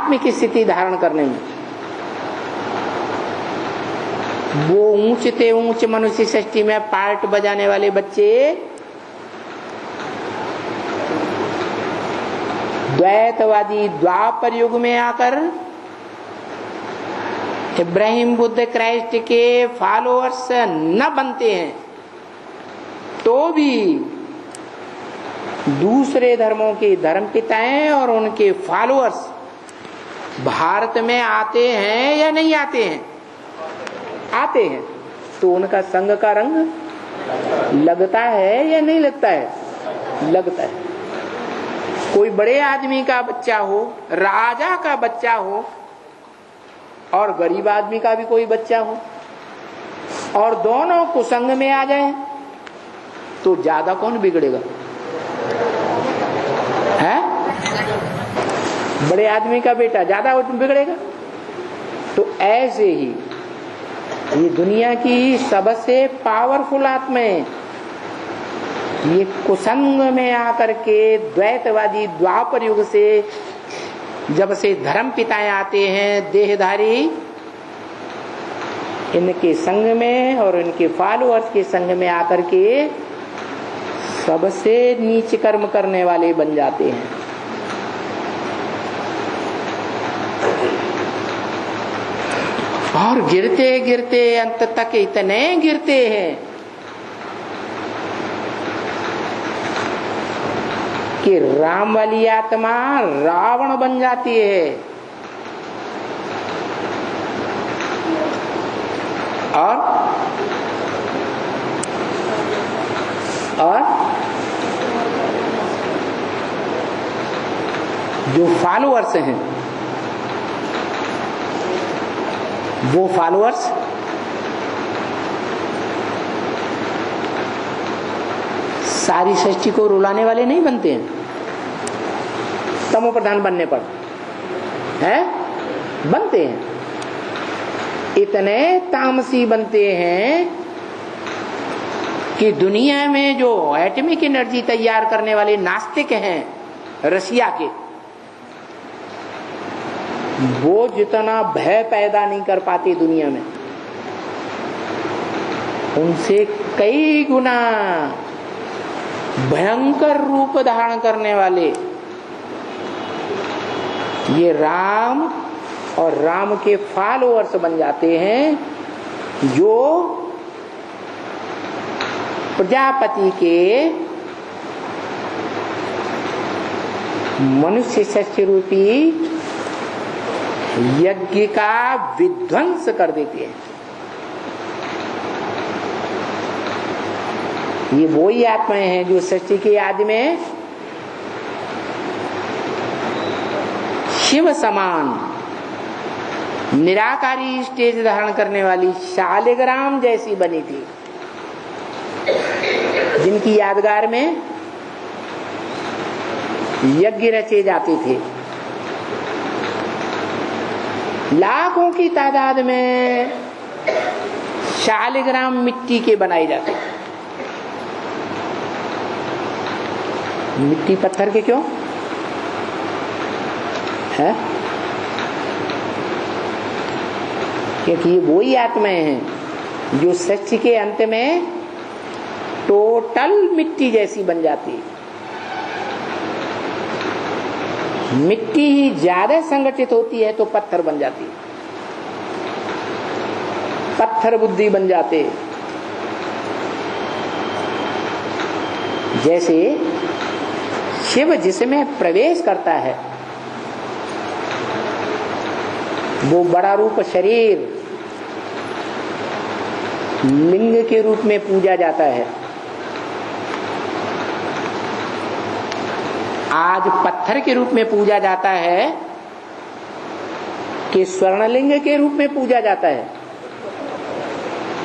आध्यात्मिक स्थिति धारण करने में। वो ऊंच से ऊंच मनुष्य सृष्टि में पार्ट बजाने वाले बच्चे द्वैतवादी द्वापर युग में आकर इब्राहिम बुद्ध क्राइस्ट के फॉलोअर्स न बनते हैं तो भी दूसरे धर्मों के धर्मपिताएं और उनके फॉलोअर्स भारत में आते हैं या नहीं आते हैं? आते हैं। तो उनका संघ का रंग लगता है या नहीं लगता है? लगता है। कोई बड़े आदमी का बच्चा हो, राजा का बच्चा हो और गरीब आदमी का भी कोई बच्चा हो और दोनों कुसंग में आ जाए तो ज्यादा कौन बिगड़ेगा? है? बड़े आदमी का बेटा ज्यादा बिगड़ेगा। तो ऐसे ही ये दुनिया की सबसे पावरफुल आत्माएं ये कुसंग में आकर के द्वैतवादी द्वापर युग से जब से धर्म पिताएं आते हैं देहधारी, इनके संग में और इनके फॉलोअर्स के संग में आकर के सबसे नीच कर्म करने वाले बन जाते हैं। और गिरते गिरते अंत तक इतने गिरते हैं कि राम वाली आत्मा रावण बन जाती है और जो फॉलोअर्स हैं वो फॉलोअर्स सारी सृष्टि को रुलाने वाले नहीं बनते हैं तमो प्रधान बनने पर, है बनते हैं। इतने तामसी बनते हैं कि दुनिया में जो एटॉमिक एनर्जी तैयार करने वाले नास्तिक हैं रशिया के, वो जितना भय पैदा नहीं कर पाते दुनिया में, उनसे कई गुना भयंकर रूप धारण करने वाले ये राम और राम के फॉलोअर्स बन जाते हैं जो प्रजापति के मनुष्य सृष्टि रूपी यज्ञ का विध्वंस कर देते हैं। ये वो ही आत्माएं हैं जो सृष्टि के आदि में शिव समान निराकारी स्टेज धारण करने वाली शालिग्राम जैसी बनी थी, जिनकी यादगार में यज्ञ रचे जाते थे। लाखों की तादाद में शालिग्राम मिट्टी के बनाए जाते। मिट्टी पत्थर के क्यों है? क्योंकि ये वही आत्माएं हैं जो सृष्टि के अंत में टोटल मिट्टी जैसी बन जाती। मिट्टी ही ज्यादा संगठित होती है तो पत्थर बन जाती, पत्थर बुद्धि बन जाते। जैसे शिव जिसमें प्रवेश करता है वो बड़ा रूप शरीर लिंग के रूप में पूजा जाता है। आज पत्थर के रूप में पूजा जाता है कि स्वर्णलिंग के रूप में पूजा जाता है।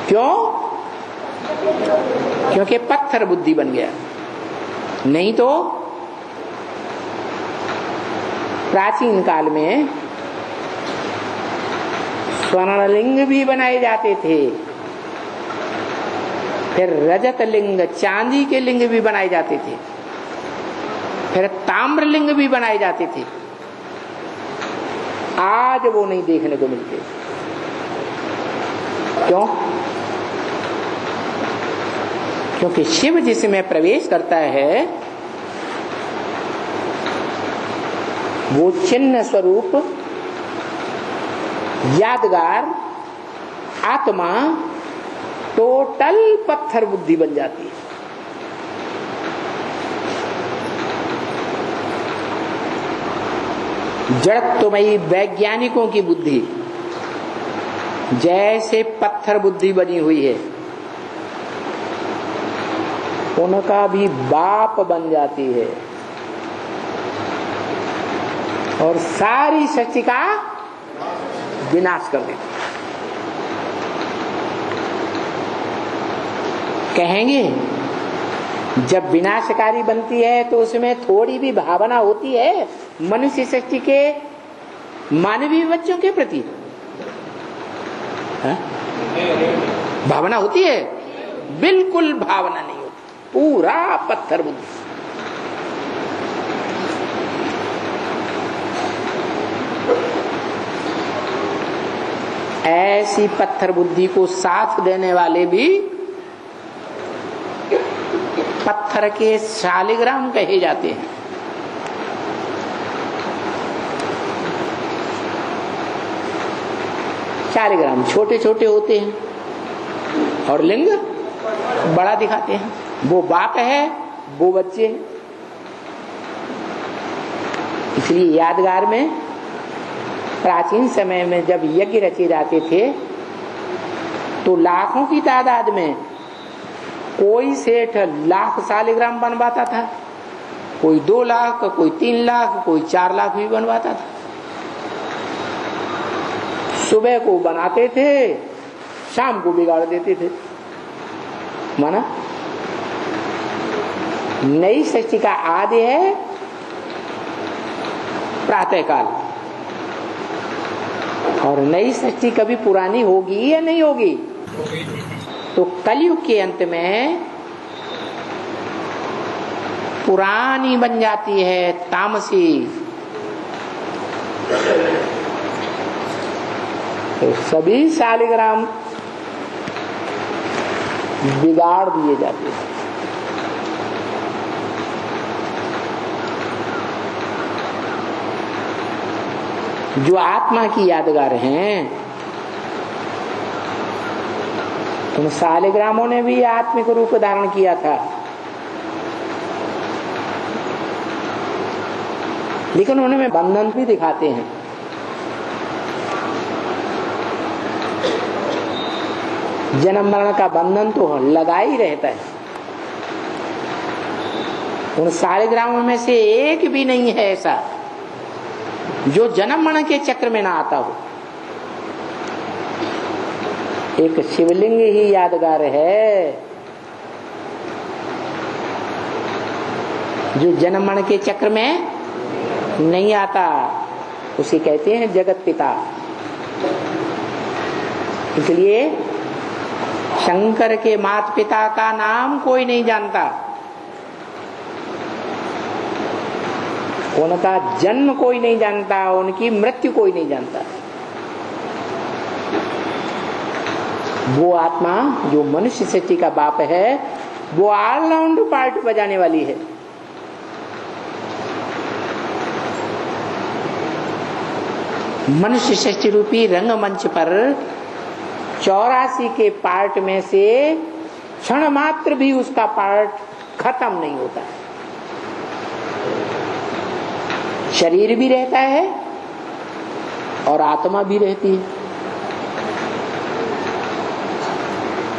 क्यों? क्योंकि पत्थर बुद्धि बन गया। नहीं तो प्राचीन काल में स्वर्णलिंग भी बनाए जाते थे, फिर रजत लिंग चांदी के लिंग भी बनाए जाते थे, फिर ताम्रलिंग भी बनाए जाते थे। आज वो नहीं देखने को मिलते। क्यों? क्योंकि शिव जिसमें प्रवेश करता है वो चिन्ह स्वरूप यादगार आत्मा टोटल पत्थर बुद्धि बन जाती है। जड़त्वमयी वैज्ञानिकों की बुद्धि जैसे पत्थर बुद्धि बनी हुई है, उनका भी बाप बन जाती है और सारी सृष्टि का विनाश कर देती है। कहेंगे जब विनाशकारी बनती है तो उसमें थोड़ी भी भावना होती है मनुष्य सृष्टि के मानवीय बच्चों के प्रति? भावना होती है? बिल्कुल भावना नहीं होती, पूरा पत्थर बुद्धि। ऐसी पत्थर बुद्धि को साथ देने वाले भी पत्थर के शालिग्राम कहे जाते हैं। शालिग्राम छोटे छोटे होते हैं और लिंग बड़ा दिखाते हैं। वो बाप है, वो बच्चे हैं। इसलिए यादगार में प्राचीन समय में जब यज्ञ रचे जाते थे तो लाखों की तादाद में कोई सेठ लाख शालिग्राम बनवाता था, कोई 2 लाख, कोई 3 लाख, कोई 4 लाख भी बनवाता था। सुबह को बनाते थे, शाम को बिगाड़ देते थे। माना नई सृष्टि का आदि है प्रातःकाल, और नई सृष्टि कभी पुरानी होगी या नहीं होगी? तो कलयुग के अंत में पुरानी बन जाती है तामसी। तो सभी शालिग्राम बिगाड़ दिए जाते हैं। जो आत्मा की यादगार हैं, उन शालिग्रामों ने भी आत्मिक रूप धारण किया था, लेकिन उन्हें बंधन भी दिखाते हैं। जन्म मरण का बंधन तो लगा ही रहता है। उन शालिग्रामों में से एक भी नहीं है ऐसा जो जन्म मरण के चक्र में ना आता हो। एक शिवलिंग ही यादगार है जो जन्म मरण के चक्र में नहीं आता। उसे कहते हैं जगत पिता। इसलिए शंकर के माता पिता का नाम कोई नहीं जानता, उनका जन्म कोई नहीं जानता, उनकी मृत्यु कोई नहीं जानता। वो आत्मा जो मनुष्य सृष्टि का बाप है वो ऑलराउंड पार्ट बजाने वाली है। मनुष्य सृष्टि रूपी रंगमंच पर 84 के पार्ट में से क्षण मात्र भी उसका पार्ट खत्म नहीं होता। शरीर भी रहता है और आत्मा भी रहती है,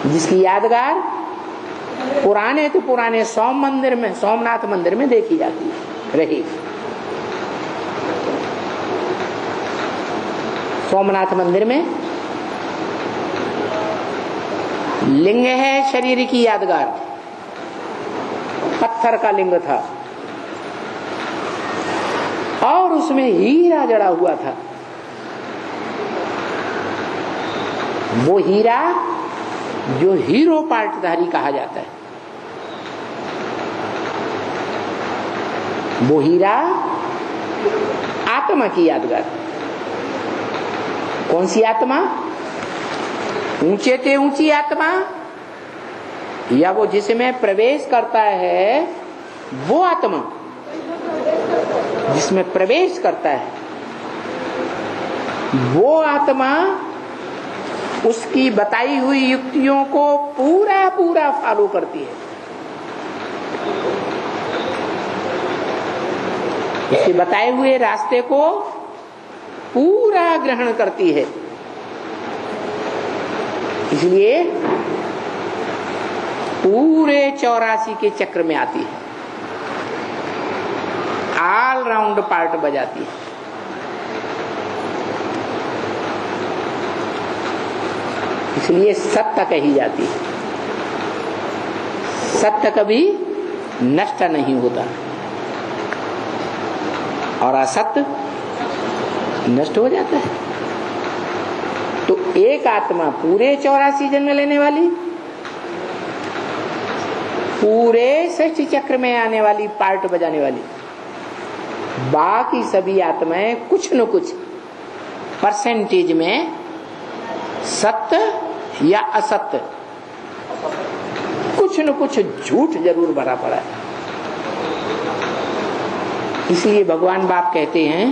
जिसकी यादगार पुराने तो पुराने सोमनाथ मंदिर में देखी जाती है रही। सोमनाथ मंदिर में लिंग है शरीर की यादगार, पत्थर का लिंग था और उसमें हीरा जड़ा हुआ था। वो हीरा जो हीरो पार्टधारी कहा जाता है, वो हीरा आत्मा की यादगार। कौन सी आत्मा? ऊंचे ते ऊंची आत्मा, या वो जिसमें प्रवेश करता है वो आत्मा? जिसमें प्रवेश करता है वो आत्मा उसकी बताई हुई युक्तियों को पूरा पूरा फॉलो करती है, उसके बताए हुए रास्ते को पूरा ग्रहण करती है। इसलिए पूरे 84 के चक्र में आती है, ऑल राउंड पार्ट बजाती है। इसलिए सत्य कही जाती है। सत्य कभी नष्ट नहीं होता और असत्य नष्ट हो जाता है। तो एक आत्मा पूरे 84 जन्म लेने वाली, पूरे सृष्टि चक्र में आने वाली, पार्ट बजाने वाली, बाकी सभी आत्माएं कुछ न कुछ परसेंटेज में सत्य या असत्य, कुछ न कुछ झूठ जरूर भरा पड़ा है। इसलिए भगवान बाप कहते हैं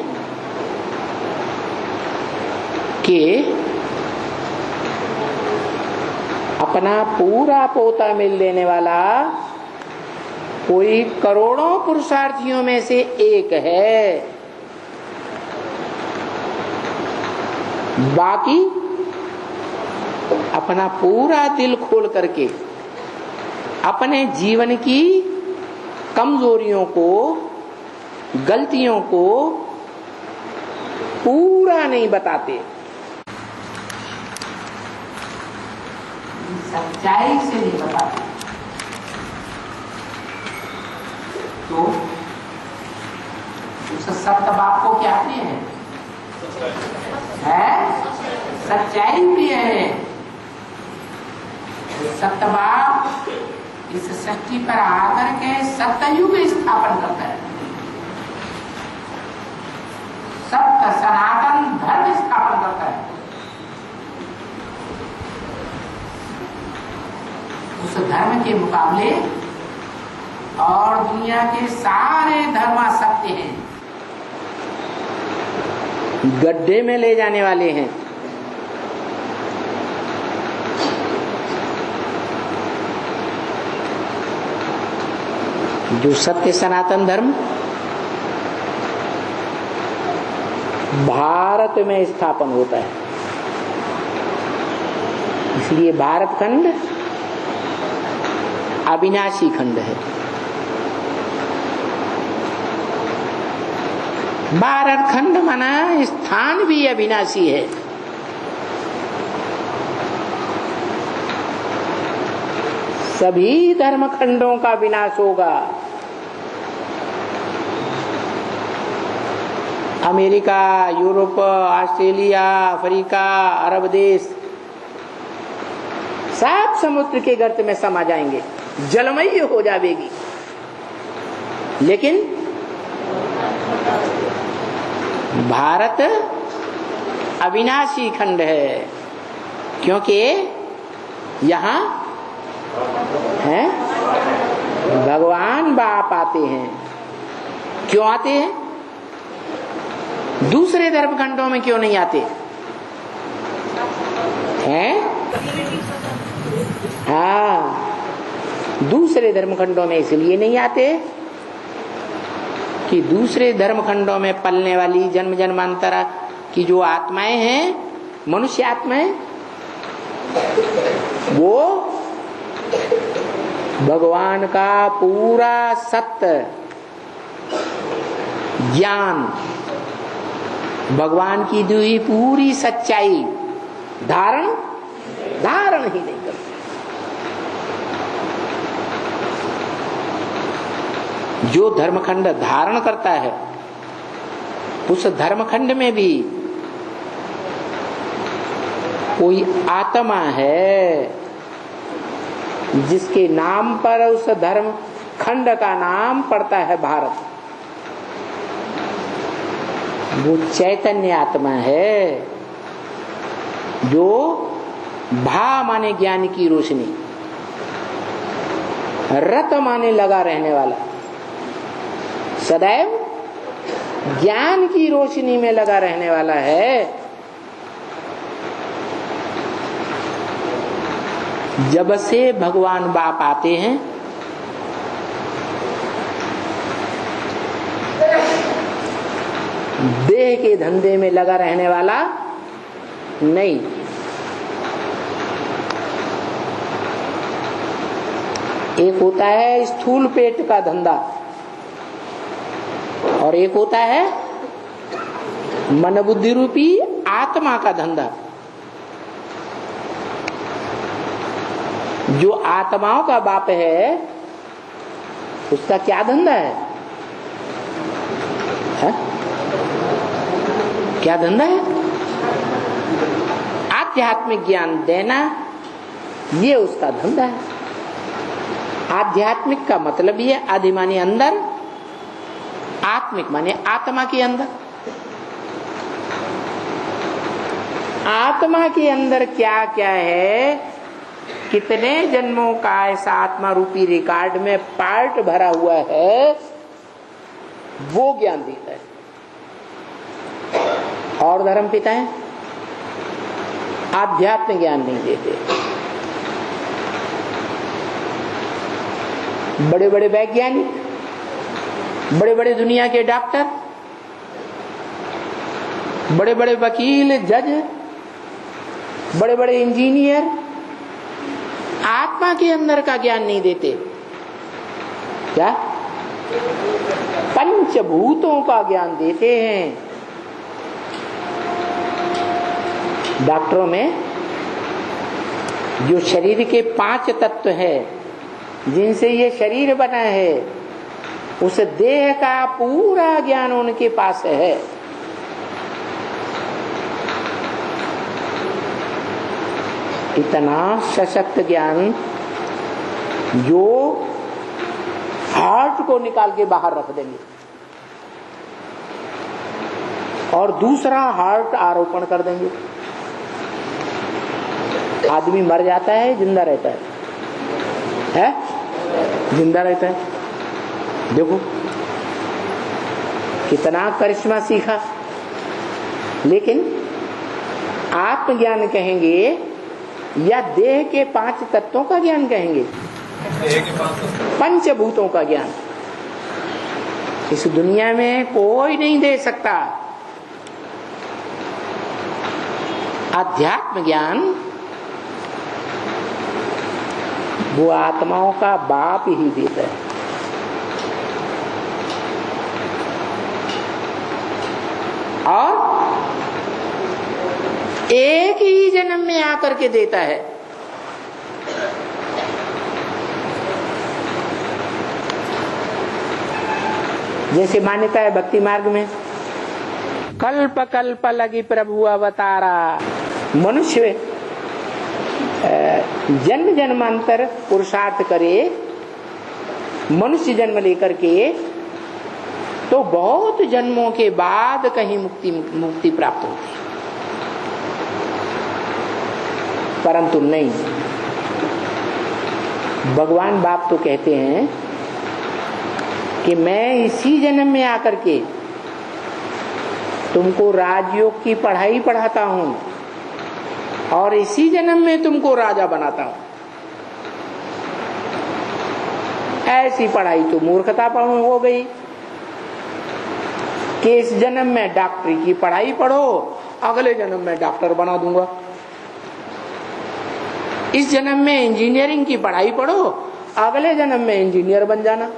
कि अपना पूरा पोता मिल देने वाला कोई करोड़ों पुरुषार्थियों में से एक है, बाकी अपना पूरा दिल खोल करके अपने जीवन की कमजोरियों को, गलतियों को पूरा नहीं बताते, सच्चाई से नहीं बताते। तो उस सत्य बाप को क्या प्रिय है? सच्चाई प्रिय है। सत्य बाप इस सृष्टि पर आकर के सत्ययुग स्थापन करता है, सत्य सनातन धर्म स्थापन करता है। उस धर्म के मुकाबले और दुनिया के सारे धर्म असत्य हैं, गड्ढे में ले जाने वाले हैं। जो सत्य सनातन धर्म भारत में स्थापन होता है, इसलिए भारत खंड अविनाशी खंड है। भारत खंड माना स्थान भी अविनाशी है। सभी धर्म खंडों का विनाश होगा। अमेरिका, यूरोप, ऑस्ट्रेलिया, अफ्रीका, अरब देश सब समुद्र के गर्त में समा जाएंगे, जलमय हो जाएगी। लेकिन भारत अविनाशी खंड है, क्योंकि यहाँ है भगवान बाप आते हैं। क्यों आते हैं? दूसरे धर्म खंडों में क्यों नहीं आते हैं? हाँ, दूसरे धर्म खंडों में इसलिए नहीं आते कि दूसरे धर्म खंडों में पलने वाली जन्म जन्मांतर की जो आत्माएं हैं, मनुष्य आत्माएं, वो भगवान का पूरा सत्य ज्ञान, भगवान की दी हुई पूरी सच्चाई धारण ही नहीं करते। जो धर्मखंड धारण करता है, उस धर्मखंड में भी कोई आत्मा है जिसके नाम पर उस धर्म खंड का नाम पड़ता है भारत। वो चैतन्य आत्मा है, जो भा माने ज्ञान की रोशनी, रत माने लगा रहने वाला, सदैव ज्ञान की रोशनी में लगा रहने वाला है। जब से भगवान बाप आते हैं देह के धंधे में लगा रहने वाला नहीं। एक होता है स्थूल पेट का धंधा और एक होता है मन बुद्धि रूपी आत्मा का धंधा। जो आत्माओं का बाप है उसका क्या धंधा है? क्या धंधा है? आध्यात्मिक ज्ञान देना, ये उसका धंधा है। आध्यात्मिक का मतलब ये आदि माने अंदर, आत्मिक माने आत्मा के अंदर। आत्मा के अंदर क्या क्या है, कितने जन्मों का ऐसा आत्मा रूपी रिकॉर्ड में पार्ट भरा हुआ है, वो ज्ञान देता है। और धर्म पिता है आध्यात्मिक ज्ञान नहीं देते। बड़े बड़े वैज्ञानिक, बड़े बड़े दुनिया के डॉक्टर, बड़े बड़े वकील, जज, बड़े बड़े इंजीनियर आत्मा के अंदर का ज्ञान नहीं देते। क्या? पंचभूतों का ज्ञान देते हैं। डॉक्टरों में जो शरीर के 5 तत्व है जिनसे ये शरीर बना है, उस देह का पूरा ज्ञान उनके पास है। इतना सशक्त ज्ञान जो हार्ट को निकाल के बाहर रख देंगे और दूसरा हार्ट आरोपण कर देंगे। आदमी मर जाता है, जिंदा रहता है? जिंदा रहता है। देखो कितना करिश्मा सीखा। लेकिन आत्मज्ञान कहेंगे या देह के 5 तत्वों का ज्ञान कहेंगे? पंचभूतों का ज्ञान इस दुनिया में कोई नहीं दे सकता। अध्यात्म ज्ञान वो आत्माओं का बाप ही देता है। और एक ही जन्म में आकर के देता है। जैसे मान्यता है भक्ति मार्ग में, कल्प कल्प लगी प्रभु अवतारा। मनुष्य जन्म जन्मांतर पुरुषार्थ करे, मनुष्य जन्म लेकर के, तो बहुत जन्मों के बाद कहीं मुक्ति प्राप्त होती है। परंतु नहीं, भगवान बाप तो कहते हैं कि मैं इसी जन्म में आकर के तुमको राजयोग की पढ़ाई पढ़ाता हूं और इसी जन्म में तुमको राजा बनाता हूं। ऐसी पढ़ाई तो मूर्खता हो गई कि इस जन्म में डॉक्टरी की पढ़ाई पढ़ो, अगले जन्म में डॉक्टर बना दूंगा। इस जन्म में इंजीनियरिंग की पढ़ाई पढ़ो, अगले जन्म में इंजीनियर बन जाना।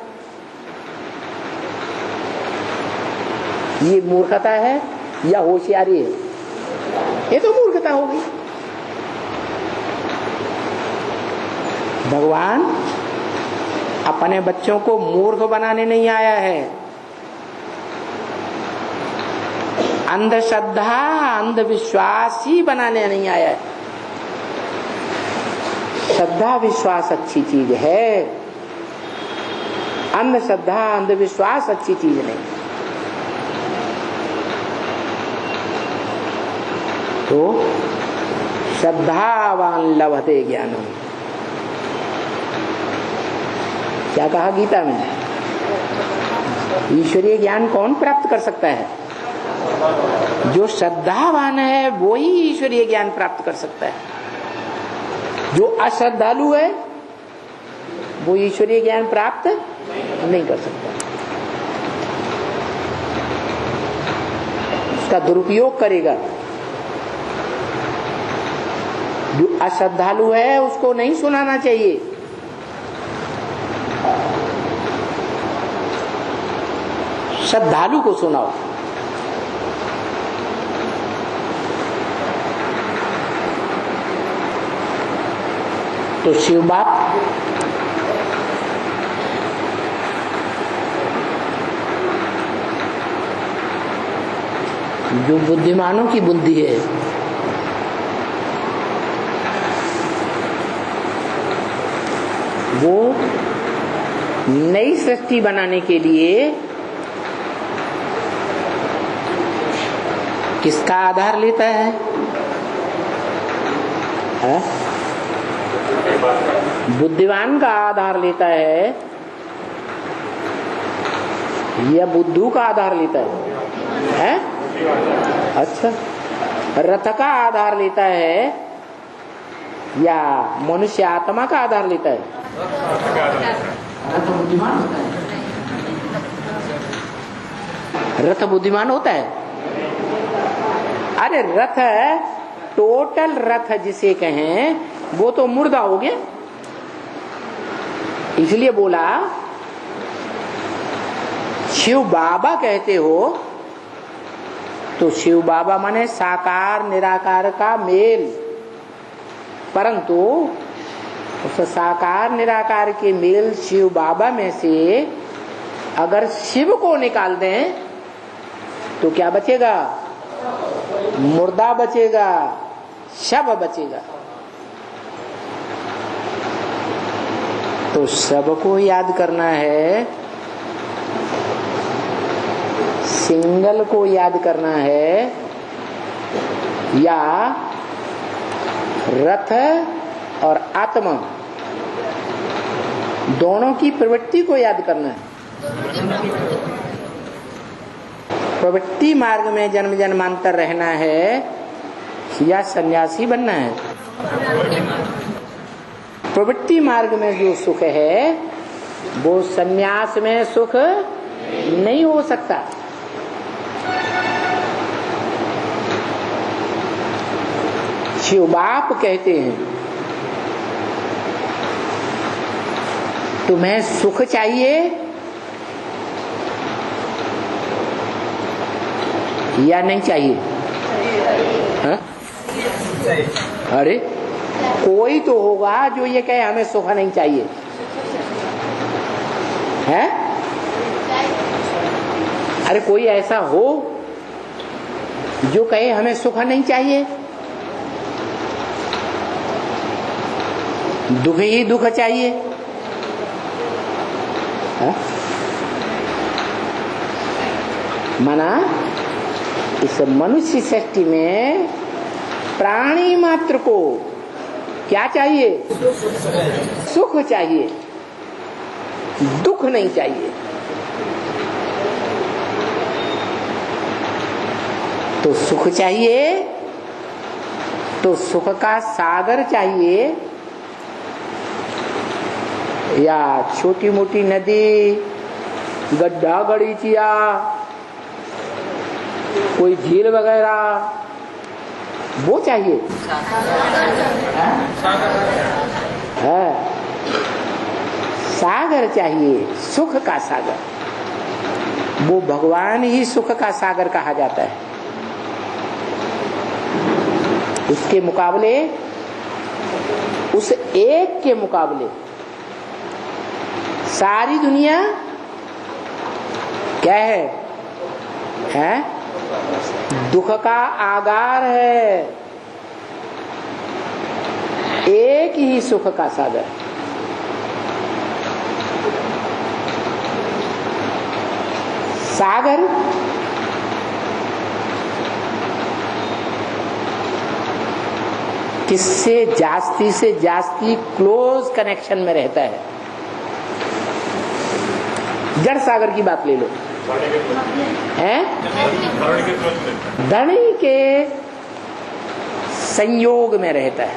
ये मूर्खता है या होशियारी है? ये तो मूर्खता हो गई। भगवान अपने बच्चों को मूर्ख बनाने नहीं आया है। अंधश्रद्धा अंधविश्वास ही बनाने नहीं आया है। श्रद्धा विश्वास अच्छी चीज है, अंधश्रद्धा अंधविश्वास अच्छी चीज नहीं। तो श्रद्धावान लभते ज्ञानम। क्या कहा गीता में? ईश्वरीय ज्ञान कौन प्राप्त कर सकता है? जो श्रद्धावान है वो ही ईश्वरीय ज्ञान प्राप्त कर सकता है। जो अश्रद्धालु है वो ईश्वरीय ज्ञान प्राप्त नहीं कर सकता, उसका दुरुपयोग करेगा। जो अश्रद्धालु है उसको नहीं सुनाना चाहिए। श्रद्धालु को सुनाओ। तो शिव बाप जो बुद्धिमानों की बुद्धि है, वो नई सृष्टि बनाने के लिए किसका आधार लेता है? बुद्धिमान का आधार लेता है या बुद्धू का आधार लेता है? अच्छा, रथ का आधार लेता है या मनुष्य आत्मा का आधार लेता है? रथ बुद्धिमान होता है। रथ बुद्धिमान होता है। अरे रथ, टोटल रथ जिसे कहें वो तो मुर्दा हो गया। इसलिए बोला शिव बाबा कहते हो तो शिव बाबा माने साकार निराकार का मेल, परंतु उस साकार निराकार के मेल शिव बाबा में से अगर शिव को निकाल दें तो क्या बचेगा? मुर्दा बचेगा, शव बचेगा। तो सबको याद करना है, सिंगल को याद करना है या रथ और आत्मा दोनों की प्रवृत्ति को याद करना है। प्रवृत्ति मार्ग में जन्म जन्मांतर रहना है या सन्यासी बनना है? प्रवृत्ति मार्ग में जो सुख है वो सन्यास में सुख नहीं हो सकता। शिव बाप कहते हैं तुम्हें सुख चाहिए या नहीं चाहिए? हा? अरे कोई तो होगा जो ये कहे हमें सुख नहीं चाहिए, है? अरे कोई ऐसा हो जो कहे हमें सुख नहीं चाहिए? दुख ही दुख चाहिए, है? माना इस मनुष्य सृष्टि में प्राणी मात्र को क्या चाहिए? सुख चाहिए, दुख नहीं चाहिए। तो सुख चाहिए तो सुख का सागर चाहिए या छोटी मोटी नदी, गड्ढा गड़ीचिया, कोई झील वगैरह वो चाहिए? है सागर चाहिए, सुख का सागर। वो भगवान ही सुख का सागर कहा जाता है। उसके मुकाबले, उस एक के मुकाबले सारी दुनिया क्या है? है दुख का आगार है। एक ही सुख का सागर। सागर किससे जास्ती से जास्ती क्लोज कनेक्शन में रहता है? जड़ सागर की बात ले लो, हैं? धनी के संयोग में रहता है।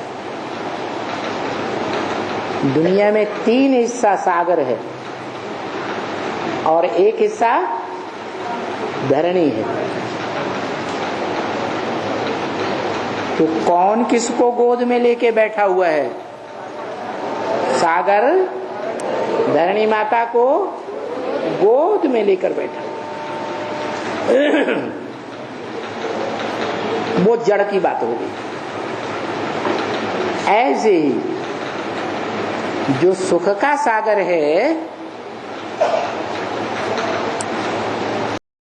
दुनिया में 3 हिस्सा सागर है और 1 हिस्सा धरणी है। तो कौन किसको गोद में लेके बैठा हुआ है? सागर धरणी माता को गोद में लेकर बैठा। वो जड़ की बात हो गई। ऐसे ही जो सुख का सागर है